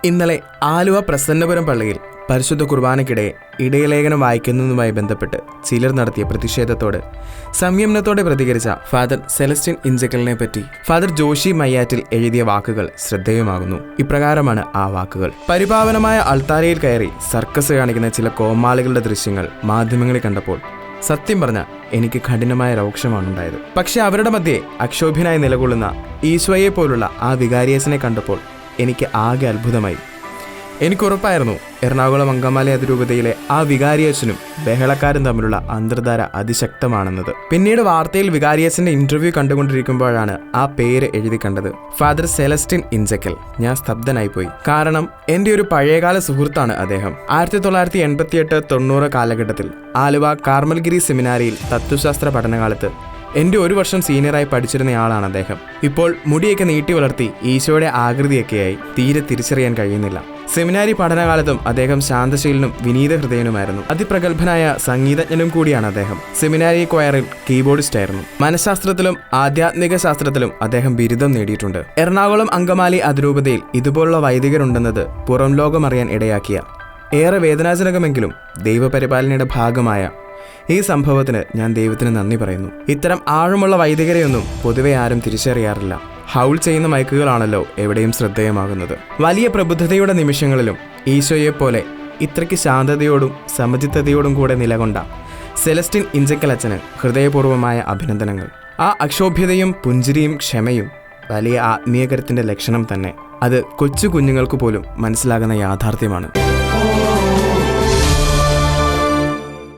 ഇന്നലെ ആലുവ പ്രസന്നപുരം പള്ളിയിൽ പരിശുദ്ധ കുർബാനയ്ക്കിടെ ഇടയലേഖനം വായിക്കുന്നതുമായി ബന്ധപ്പെട്ട് ചിലർ നടത്തിയ പ്രതിഷേധത്തോട് സംയമനത്തോടെ പ്രതികരിച്ച ഫാദർ സെലസ്റ്റിൻ ഇഞ്ചക്കലിനെ പറ്റി ഫാദർ ജോഷി മയ്യാറ്റിൽ എഴുതിയ വാക്കുകൾ ശ്രദ്ധേയമാകുന്നു. ഇപ്രകാരമാണ് ആ വാക്കുകൾ. പരിപാവനമായ അൾത്താരയിൽ കയറി സർക്കസ് കാണിക്കുന്ന ചില കോമാളികളുടെ ദൃശ്യങ്ങൾ മാധ്യമങ്ങളിൽ കണ്ടപ്പോൾ സത്യം പറഞ്ഞ എനിക്ക് കഠിനമായ രോക്ഷമാണുണ്ടായത്. പക്ഷെ അവരുടെ മധ്യേ അക്ഷോഭ്യനായി നിലകൊള്ളുന്ന ഈശോയെ പോലുള്ള ആ വികാരിയച്ചനെ കണ്ടപ്പോൾ എനിക്ക് ആകെ അത്ഭുതമായി. എനിക്കുറപ്പായിരുന്നു എറണാകുളം അങ്കമാലി അതിരൂപതയിലെ ആ വികാരിയച്ചനും ബഹളക്കാരും തമ്മിലുള്ള അന്തർധാര അതിശക്തമാണെന്നത്. പിന്നീട് വാർത്തയിൽ വികാരിയച്ചന്റെ ഇന്റർവ്യൂ കണ്ടുകൊണ്ടിരിക്കുമ്പോഴാണ് ആ പേര് എഴുതി കണ്ടത്, ഫാദർ സെലസ്റ്റിൻ ഇഞ്ചക്കൽ. ഞാൻ സ്തബ്ധനായിപ്പോയി. കാരണം എൻ്റെ ഒരു പഴയകാല സുഹൃത്താണ് അദ്ദേഹം. 1988-90 കാലഘട്ടത്തിൽ ആലുവ കാർമൽഗിരി സെമിനാരിയിൽ തത്വശാസ്ത്ര പഠനകാലത്ത് എൻ്റെ 1 വർഷം സീനിയറായി പഠിച്ചിരുന്നയാളാണ് അദ്ദേഹം. ഇപ്പോൾ മുടിയൊക്കെ നീട്ടി വളർത്തി ഈശോയുടെ ആകൃതിയൊക്കെയായി തീരെ തിരിച്ചറിയാൻ കഴിയുന്നില്ല. സെമിനാരി പഠനകാലത്തും അദ്ദേഹം ശാന്തശീലനും വിനീത ഹൃദയനുമായിരുന്നു. അതിപ്രഗത്ഭനായ സംഗീതജ്ഞനും കൂടിയാണ് അദ്ദേഹം. സെമിനാരി ക്വയറിൽ കീബോർഡിസ്റ്റ് ആയിരുന്നു. മനഃശാസ്ത്രത്തിലും ആധ്യാത്മിക ശാസ്ത്രത്തിലും അദ്ദേഹം ബിരുദം നേടിയിട്ടുണ്ട്. എറണാകുളം അങ്കമാലി അതിരൂപതയിൽ ഇതുപോലുള്ള വൈദികരുണ്ടെന്നത് പുറം ലോകമറിയാൻ ഇടയാക്കിയ ഏറെ വേദനാജനകമെങ്കിലും ദൈവപരിപാലനയുടെ ഭാഗമായ ഈ സംഭവത്തിന് ഞാൻ ദൈവത്തിന് നന്ദി പറയുന്നു. ഇത്തരം ആഴമുള്ള വൈദികരെയൊന്നും പൊതുവെ ആരും തിരിച്ചറിയാറില്ല. ഹൗൾ ചെയ്യുന്ന മൈക്കുകളാണല്ലോ എവിടെയും ശ്രദ്ധേയമാകുന്നത്. വലിയ പ്രബുദ്ധതയുടെ നിമിഷങ്ങളിലും ഈശോയെപ്പോലെ ഇത്രയ്ക്ക് ശാന്തതയോടും സമചിത്തതയോടും കൂടെ നിലകൊണ്ട സെലസ്റ്റിൻ ഇഞ്ചക്കൽ അച്ഛന് ഹൃദയപൂർവ്വമായ അഭിനന്ദനങ്ങൾ. ആ അക്ഷോഭ്യതയും പുഞ്ചിരിയും ക്ഷമയും വലിയ ആത്മീയകരത്തിൻ്റെ ലക്ഷണം തന്നെ. അത് കൊച്ചു കുഞ്ഞുങ്ങൾക്ക് പോലും മനസ്സിലാകുന്ന യാഥാർത്ഥ്യമാണ്.